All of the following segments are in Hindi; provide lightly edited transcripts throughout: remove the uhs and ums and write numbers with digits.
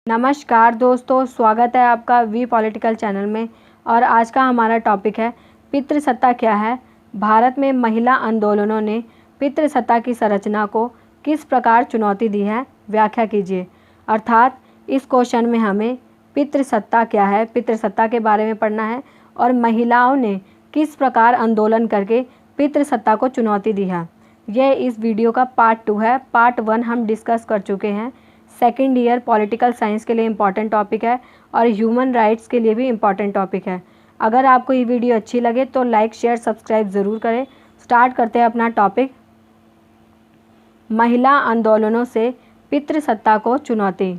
नमस्कार दोस्तों, स्वागत है आपका वी पॉलिटिकल चैनल में। और आज का हमारा टॉपिक है पितृसत्ता क्या है। भारत में महिला आंदोलनों ने पितृसत्ता की संरचना को किस प्रकार चुनौती दी है, व्याख्या कीजिए। अर्थात इस क्वेश्चन में हमें पितृसत्ता क्या है, पितृसत्ता के बारे में पढ़ना है और महिलाओं ने किस प्रकार आंदोलन करके पितृसत्ता को चुनौती दी है। यह इस वीडियो का पार्ट 2 है। पार्ट 1 हम डिस्कस कर चुके हैं। सेकेंड ईयर पॉलिटिकल साइंस के लिए इम्पॉर्टेंट टॉपिक है और ह्यूमन राइट्स के लिए भी इम्पॉर्टेंट टॉपिक है। अगर आपको ये वीडियो अच्छी लगे तो लाइक शेयर सब्सक्राइब ज़रूर करें। स्टार्ट करते हैं अपना टॉपिक। महिला आंदोलनों से पितृसत्ता को चुनौती।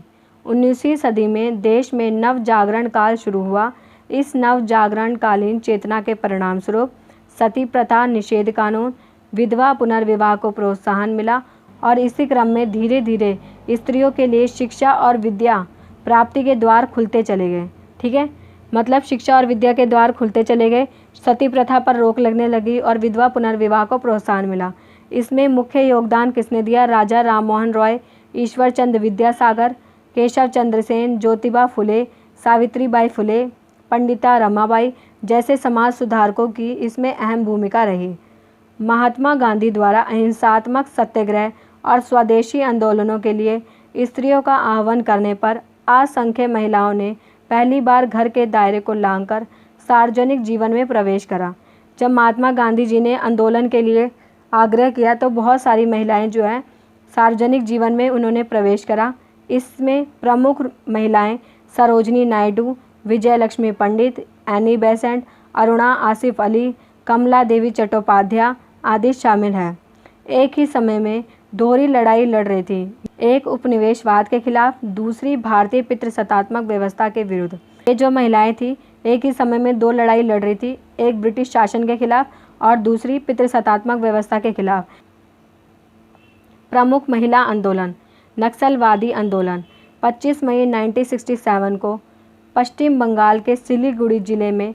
19वीं सदी में देश में नव जागरण काल शुरू हुआ। इस नव जागरण कालीन चेतना के परिणाम स्वरूप सती प्रथा निषेध कानून, विधवा पुनर्विवाह को प्रोत्साहन मिला और इसी क्रम में धीरे धीरे स्त्रियों के लिए शिक्षा और विद्या प्राप्ति के द्वार खुलते चले गए। ठीक है, मतलब शिक्षा और विद्या के द्वार खुलते चले गए। सती प्रथा पर रोक लगने लगी और विधवा पुनर्विवाह को प्रोत्साहन मिला। इसमें मुख्य योगदान किसने दिया? राजा राममोहन रॉय, ईश्वर चंद्र विद्यासागर, केशव चंद्र सेन, ज्योतिबा फुले, सावित्रीबाई फुले, पंडिता रमाबाई जैसे समाज सुधारकों की इसमें अहम भूमिका रही। महात्मा गांधी द्वारा अहिंसात्मक सत्याग्रह और स्वदेशी आंदोलनों के लिए स्त्रियों का आह्वान करने पर असंख्य महिलाओं ने पहली बार घर के दायरे को लांघकर सार्वजनिक जीवन में प्रवेश करा। जब महात्मा गांधी जी ने आंदोलन के लिए आग्रह किया तो बहुत सारी महिलाएं जो है सार्वजनिक जीवन में उन्होंने प्रवेश करा। इसमें प्रमुख महिलाएं सरोजनी नायडू, विजय लक्ष्मी पंडित, एनी बेसेंट, अरुणा आसिफ अली, कमला देवी चट्टोपाध्याय आदि शामिल हैं। एक ही समय में दोहरी लड़ाई लड़ रही थी, एक उपनिवेशवाद के खिलाफ, दूसरी भारतीय पितृसत्तात्मक व्यवस्था के विरुद्ध। ये जो महिलाएं थी एक ही समय में दो लड़ाई लड़ रही थी, एक ब्रिटिश शासन के खिलाफ और दूसरी पितृसत्तात्मक व्यवस्था के खिलाफ। प्रमुख महिला आंदोलन। नक्सलवादी आंदोलन। 25 मई 1967 को पश्चिम बंगाल के सिलीगुड़ी जिले में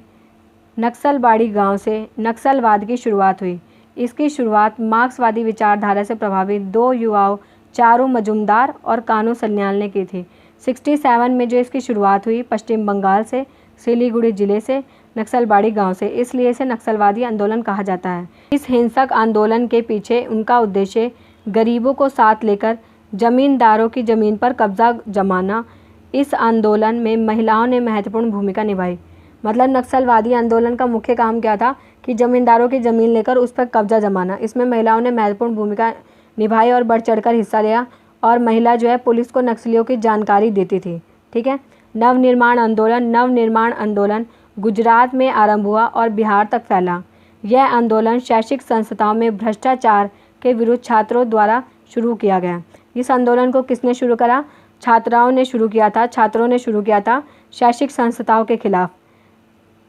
नक्सलबाड़ी गांव से नक्सलवाद की शुरुआत हुई। इसकी शुरुआत मार्क्सवादी विचारधारा से प्रभावित दो युवाओं चारू मजूमदार और कानू सन्याल ने की थी। 67 में जो इसकी शुरुआत हुई पश्चिम बंगाल से, सिलीगुड़ी जिले से, नक्सलबाड़ी गांव से, इसलिए इसे नक्सलवादी आंदोलन कहा जाता है। इस हिंसक आंदोलन के पीछे उनका उद्देश्य गरीबों को साथ लेकर जमींदारों की ज़मीन पर कब्जा जमाना। इस आंदोलन में महिलाओं ने महत्वपूर्ण भूमिका निभाई। मतलब नक्सलवादी आंदोलन का मुख्य काम क्या था कि जमींदारों की ज़मीन लेकर उस पर कब्जा जमाना। इसमें महिलाओं ने महत्वपूर्ण भूमिका निभाई और बढ़ चढ़कर हिस्सा लिया और महिला जो है पुलिस को नक्सलियों की जानकारी देती थी। ठीक है। नवनिर्माण आंदोलन गुजरात में आरंभ हुआ और बिहार तक फैला। यह आंदोलन शैक्षिक संस्थाओं में भ्रष्टाचार के विरुद्ध छात्रों द्वारा शुरू किया गया। इस आंदोलन को किसने शुरू करा? छात्रों ने शुरू किया था शैक्षिक संस्थाओं के खिलाफ।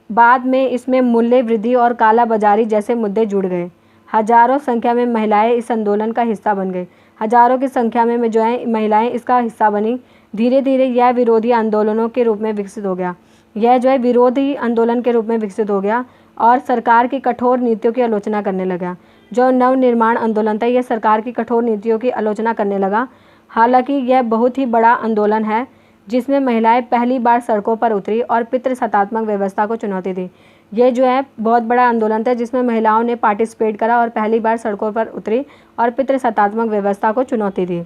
बाद में इसमें मूल्य वृद्धि और काला बाजारी जैसे मुद्दे जुड़ गए। हजारों संख्या में महिलाएं इस आंदोलन का हिस्सा बन गई। हजारों की संख्या में जो है महिलाएं इसका हिस्सा बनी। धीरे धीरे यह विरोधी आंदोलनों के रूप में विकसित हो गया। यह जो है विरोधी आंदोलन के रूप में विकसित हो गया और सरकार की कठोर नीतियों की आलोचना करने लगा। जो नवनिर्माण आंदोलन था यह सरकार की कठोर नीतियों की आलोचना करने लगा। हालांकि यह बहुत ही बड़ा आंदोलन है जिसमें महिलाएं पहली बार सड़कों पर उतरी और पितृसत्तात्मक व्यवस्था को चुनौती दी। ये जो है बहुत बड़ा आंदोलन था जिसमें महिलाओं ने पार्टिसिपेट करा और पहली बार सड़कों पर उतरी और पितृसत्तात्मक व्यवस्था को चुनौती दी।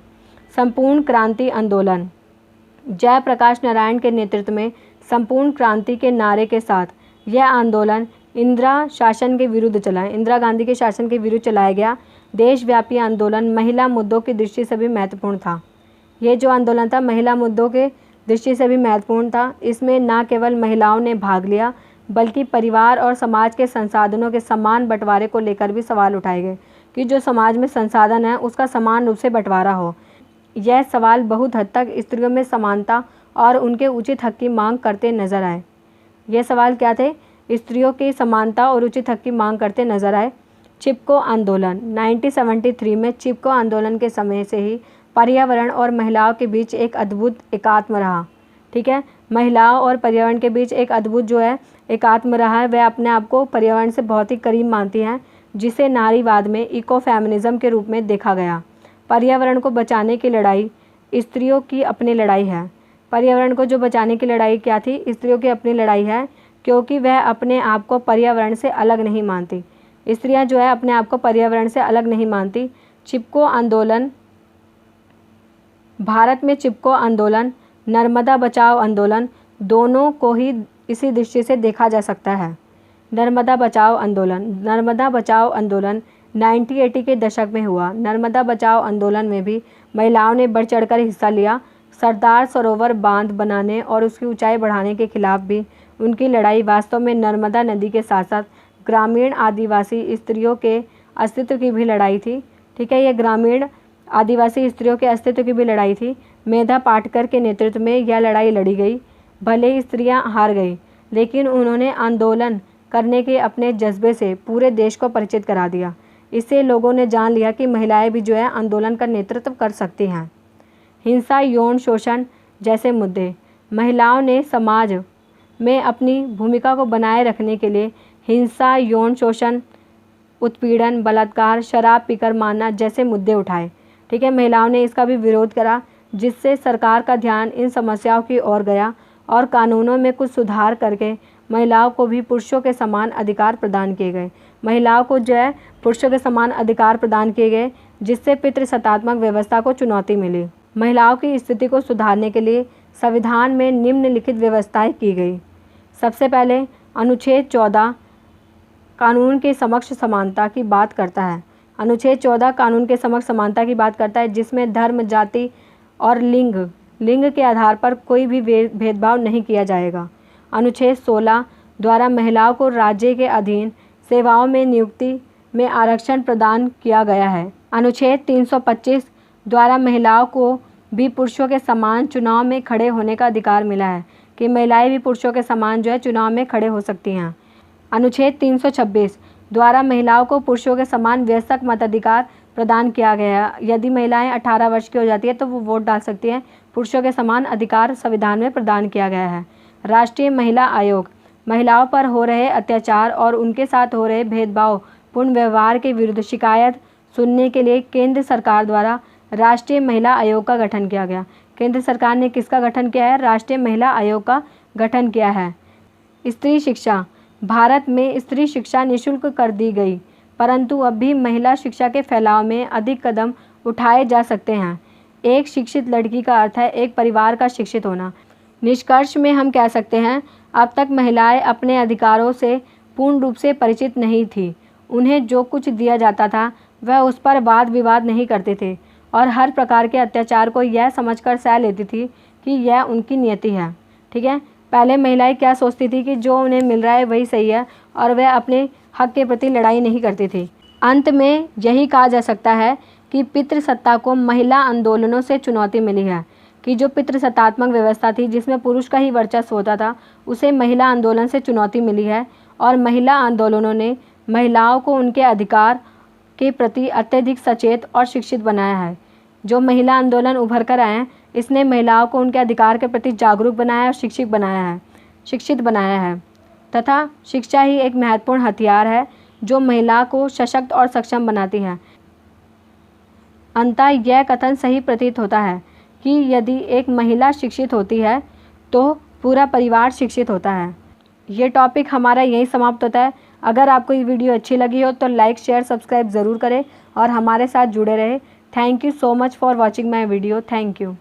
संपूर्ण क्रांति आंदोलन। जयप्रकाश नारायण के नेतृत्व में संपूर्ण क्रांति के नारे के साथ यह आंदोलन इंदिरा गांधी के शासन के विरुद्ध चलाया गया। देशव्यापी आंदोलन महिला मुद्दों की दृष्टि से भी महत्वपूर्ण था। ये जो आंदोलन था महिला मुद्दों के दृष्टि से भी महत्वपूर्ण था। इसमें न केवल महिलाओं ने भाग लिया बल्कि परिवार और समाज के संसाधनों के समान बंटवारे को लेकर भी सवाल उठाए गए कि जो समाज में संसाधन है उसका समान रूप से बंटवारा हो। यह सवाल बहुत हद तक स्त्रियों में समानता और उनके उचित हक की मांग करते नजर आए। यह सवाल क्या थे? स्त्रियों की समानता और उचित हक की मांग करते नजर आए। चिपको आंदोलन। 1973 में चिपको आंदोलन के समय से ही पर्यावरण और महिलाओं के बीच एक अद्भुत एकात्म रहा। ठीक है, महिलाओं और पर्यावरण के बीच एक अद्भुत जो है एकात्म रहा है। वह अपने आप को पर्यावरण से बहुत ही करीब मानती हैं, जिसे नारीवाद में इको फेमिनिज्म के रूप में देखा गया। पर्यावरण को बचाने की लड़ाई स्त्रियों की अपनी लड़ाई है। पर्यावरण को जो बचाने की लड़ाई क्या थी? स्त्रियों की अपनी लड़ाई है, क्योंकि वह अपने आप को पर्यावरण से अलग नहीं मानती। स्त्रियां जो है अपने आप को पर्यावरण से अलग नहीं मानती। चिपको आंदोलन, भारत में चिपको आंदोलन, नर्मदा बचाओ आंदोलन, दोनों को ही इसी दृष्टि से देखा जा सकता है। नर्मदा बचाओ आंदोलन 1980 के दशक में हुआ। नर्मदा बचाओ आंदोलन में भी महिलाओं ने बढ़ चढ़कर हिस्सा लिया। सरदार सरोवर बांध बनाने और उसकी ऊंचाई बढ़ाने के खिलाफ भी उनकी लड़ाई वास्तव में नर्मदा नदी के साथ साथ ग्रामीण आदिवासी स्त्रियों के अस्तित्व की भी लड़ाई थी। ठीक है, ये ग्रामीण आदिवासी स्त्रियों के अस्तित्व की भी लड़ाई थी। मेधा पाटकर के नेतृत्व में यह लड़ाई लड़ी गई। भले ही स्त्रियां हार गई, लेकिन उन्होंने आंदोलन करने के अपने जज्बे से पूरे देश को परिचित करा दिया। इससे लोगों ने जान लिया कि महिलाएं भी जो है आंदोलन का नेतृत्व कर सकती हैं। हिंसा, यौन शोषण जैसे मुद्दे, महिलाओं ने समाज में अपनी भूमिका को बनाए रखने के लिए हिंसा, यौन शोषण, उत्पीड़न, बलात्कार, शराब पीकर मारना जैसे मुद्दे उठाए। ठीक है, महिलाओं ने इसका भी विरोध करा, जिससे सरकार का ध्यान इन समस्याओं की ओर गया और कानूनों में कुछ सुधार करके महिलाओं को भी पुरुषों के समान अधिकार प्रदान किए गए। महिलाओं को जो है पुरुषों के समान अधिकार प्रदान किए गए, जिससे पितृसत्तात्मक व्यवस्था को चुनौती मिली। महिलाओं की स्थिति को सुधारने के लिए संविधान में निम्नलिखित व्यवस्थाएं की गई। सबसे पहले अनुच्छेद 14 कानून के समक्ष समानता की बात करता है। अनुच्छेद 14 कानून के समक्ष समानता की बात करता है, जिसमें धर्म, जाति और लिंग के आधार पर कोई भी भेदभाव नहीं किया जाएगा। अनुच्छेद 16 द्वारा महिलाओं को राज्य के अधीन सेवाओं में नियुक्ति में आरक्षण प्रदान किया गया है। अनुच्छेद 325 द्वारा महिलाओं को भी पुरुषों के समान चुनाव में खड़े होने का अधिकार मिला है, कि महिलाएं भी पुरुषों के समान जो है चुनाव में खड़े हो सकती हैं। अनुच्छेद 326 द्वारा महिलाओं को पुरुषों के समान वयस्क मताधिकार प्रदान किया गया है। यदि महिलाएं 18 वर्ष की हो जाती है तो वो वोट डाल सकती हैं। पुरुषों के समान अधिकार संविधान में प्रदान किया गया है। राष्ट्रीय महिला आयोग महिलाओं पर हो रहे अत्याचार और उनके साथ हो रहे भेदभावपूर्ण व्यवहार के विरुद्ध शिकायत सुनने के लिए केंद्र सरकार द्वारा राष्ट्रीय महिला आयोग का गठन किया गया। केंद्र सरकार ने किसका गठन किया है? राष्ट्रीय महिला आयोग का गठन किया है। स्त्री शिक्षा, भारत में स्त्री शिक्षा निःशुल्क कर दी गई, परंतु अब भी महिला शिक्षा के फैलाव में अधिक कदम उठाए जा सकते हैं। एक शिक्षित लड़की का अर्थ है एक परिवार का शिक्षित होना। निष्कर्ष में हम कह सकते हैं, अब तक महिलाएं अपने अधिकारों से पूर्ण रूप से परिचित नहीं थी। उन्हें जो कुछ दिया जाता था वह उस पर वाद विवाद नहीं करते थे और हर प्रकार के अत्याचार को यह समझकर सह लेती थी कि यह उनकी नियति है। ठीक है, पहले महिलाएं क्या सोचती थी कि जो उन्हें मिल रहा है वही सही है और वह अपने हक के प्रति लड़ाई नहीं करती थी। अंत में यही कहा जा सकता है कि पितृसत्ता को महिला आंदोलनों से चुनौती मिली है, कि जो पितृसत्तात्मक व्यवस्था थी जिसमें पुरुष का ही वर्चस्व होता था, उसे महिला आंदोलन से चुनौती मिली है और महिला आंदोलनों ने महिलाओं को उनके अधिकार के प्रति अत्यधिक सचेत और शिक्षित बनाया है। जो महिला आंदोलन उभर कर आए हैं, इसने महिलाओं को उनके अधिकार के प्रति जागरूक बनाया और शिक्षित बनाया है तथा शिक्षा ही एक महत्वपूर्ण हथियार है जो महिला को सशक्त और सक्षम बनाती है। अंततः यह कथन सही प्रतीत होता है कि यदि एक महिला शिक्षित होती है तो पूरा परिवार शिक्षित होता है। ये टॉपिक हमारा यहीं समाप्त होता है। अगर आपको ये वीडियो अच्छी लगी हो तो लाइक, शेयर, सब्सक्राइब ज़रूर करें और हमारे साथ जुड़े रहें। Thank you so much for watching my video. Thank you.